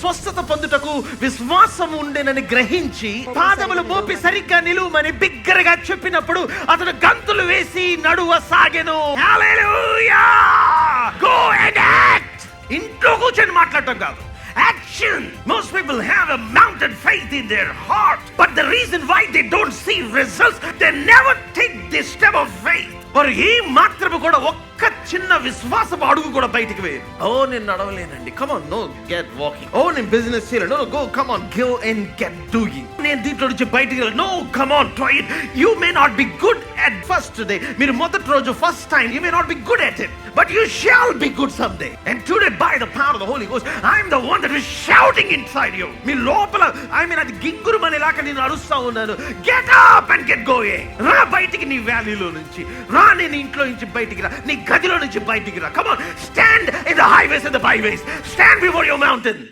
స్వస్థత పొందుటకు విశ్వాసం ఉండేనని గ్రహించి పాదములు మోపి సరిగ్గా నిలువమని బిగ్గరగా చెప్పినప్పుడు అతడు గంతులు వేసి నడువ సాగెను. హల్లెలూయా! Go and act. ఇంట్లో కూర్చొని మాట్లాడటం కాదు, action. Most people have a mountain faith in their heart, but the reason why they don't see results, they never take this step of faith. మరి ఈ మాత్రము కూడా ఒక్క చిన్న విశ్వాసపు అడుగు కూడా బయటికి వేయరు. ఓ నేను నడవలేనండి, come on, no get walking. ఓ నేను బిజినెస్ చేయలేను, no go, come on, go and get doing. నేను దీంట్లో నుంచి బయటికి వెళ్ళను, no come on, try it. You may not be good at first today. మీరు మొదటి రోజు first time you may not be good at it, but you shall be good someday. And today by the power of the Holy Ghost, I am the one that is shouting inside you. మీ లోపల అది గింగురుమనేలాగా నేను అరుస్తా ఉన్నాను. Get up and get going. రా బయటికి నీ వ్యాలీలో నుంచి, రా నేను ఇంట్లో నుంచి బయటికి రా, నీ గదిలో నుంచి బయటికి రా. Come on, stand in the highways and the byways. Stand before your mountain.